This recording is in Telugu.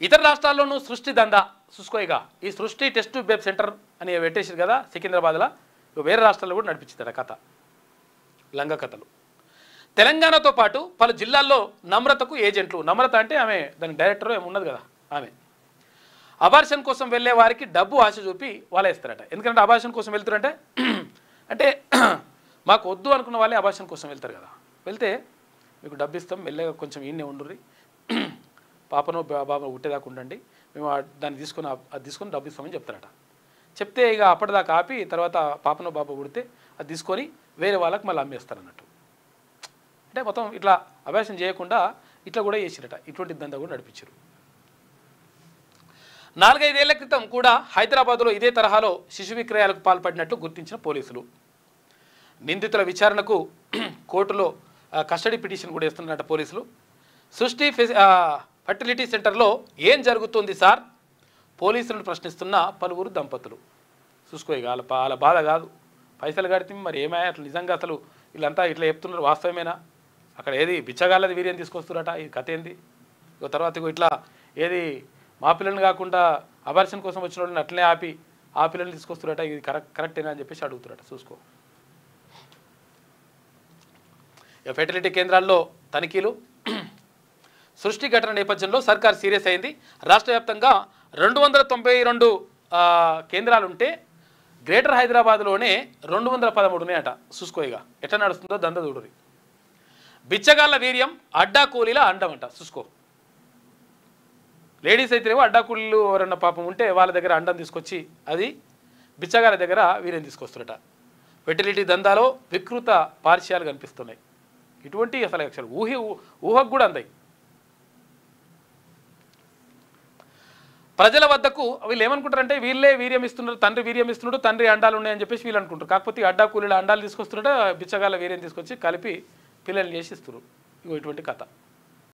ఇతర రాష్ట్రాల్లోనూ సృష్టి దందా చూసుకోయిగా ఈ సృష్టి టెస్ట్ వెబ్ సెంటర్ అని పెట్టేసారు కదా సికింద్రాబాద్లో, వేరే రాష్ట్రాల్లో కూడా నడిపించారు కథ, లంగ కథలు. తెలంగాణతో పాటు పలు జిల్లాల్లో నమ్రతకు ఏజెంట్లు, నమ్రత అంటే ఆమె దాని డైరెక్టర్ ఏమున్నది కదా ఆమె, అబార్షన్ కోసం వెళ్ళే వారికి డబ్బు ఆశ చూపి వాళ్ళే ఇస్తారట. ఎందుకంటే అబార్షన్ కోసం వెళ్తారంటే అంటే మాకు వద్దు అనుకున్న వాళ్ళే అబార్షన్ కోసం వెళ్తారు కదా, వెళ్తే మీకు డబ్బు ఇస్తాం, మెల్లగా కొంచెం ఈయనే ఉండుర్రి, పాపను బాబు ఉట్టేదాకా ఉండండి, మేము దాన్ని తీసుకొని డబ్బు ఇస్తామని చెప్తారట. చెప్తే ఇక అప్పటిదాకా ఆపి తర్వాత పాపను బాబు ఉడితే అది తీసుకొని వేరే వాళ్ళకి మళ్ళీ అమ్మేస్తారు అన్నట్టు. అంటే మొత్తం ఇట్లా అభ్యాసం చేయకుండా ఇట్లా కూడా చేసిరట, ఇటువంటి దందా కూడా నడిపించారు. 4-5 ఏళ్ల క్రితం కూడా హైదరాబాద్లో ఇదే తరహాలో శిశు విక్రయాలకు పాల్పడినట్లు గుర్తించిన పోలీసులు నిందితుల విచారణకు కోర్టులో కస్టడీ పిటిషన్ కూడా ఇస్తున్నట్టు పోలీసులు. సృష్టి ఫర్టిలిటీ సెంటర్లో ఏం జరుగుతుంది సార్, పోలీసులను ప్రశ్నిస్తున్న పలువురు దంపతులు. చూసుకోయి వాళ్ళ బాధ కాదు, పైసలు కడితే మరి ఏమయ్యా అట్లా నిజంగా అసలు వీళ్ళంతా ఇట్లా చెప్తున్నారు వాస్తవమేనా, అక్కడ ఏది బిచ్చగాళ్ళది వీర్యం తీసుకొస్తున్నారట, ఈ కథ ఏంది, తర్వాత ఇట్లా ఏది మా పిల్లల్ని కాకుండా అబార్షన్ కోసం వచ్చిన వాళ్ళని అట్లనే ఆపి ఆ పిల్లల్ని తీసుకొస్తున్నారట, ఇది కరెక్టేనా అని చెప్పేసి అడుగుతున్నారట. చూసుకో ఫెర్టిలిటీ కేంద్రాల్లో తనిఖీలు. సృష్టి ఘటన నేపథ్యంలో సర్కార్ సీరియస్ అయింది. రాష్ట్ర వ్యాప్తంగా 292 కేంద్రాలుంటే గ్రేటర్ హైదరాబాద్లోనే 213 ఉన్నాయట. చూసుకోయిగా ఎట్లా నడుస్తుందో దంద చూడరి. బిచ్చగాళ్ళ వీర్యం అడ్డా కూలీల అండమంట. చూసుకో లేడీస్ అయితేనేమో అడ్డా కూలీలు ఎవరన్నా పాపం ఉంటే వాళ్ళ దగ్గర అండం తీసుకొచ్చి అది బిచ్చగాళ్ళ దగ్గర వీర్యం తీసుకొస్తున్నట. ఫెర్టిలిటీ దందాలో వికృత పార్శ్యాలు కనిపిస్తున్నాయి. ఇటువంటి అసలు యాక్చువల్ ఊహకు కూడా అందాయి. ప్రజల వద్దకు వీళ్ళు ఏమనుకుంటారంటే వీళ్ళే వీర్యం ఇస్తున్నారు, తండ్రి వీర్యం ఇస్తున్నాడు, తండ్రి అండాలు ఉన్నాయని చెప్పేసి వీళ్ళు అనుకుంటారు. కాకపోతే అడ్డా కూలీల అండాలు తీసుకొస్తున్నాడు, బిచ్చగాళ్ళ వీర్యం తీసుకొచ్చి కలిపి పిల్లల్ని చేసి ఇస్తున్నారు. ఇటువంటి కథ.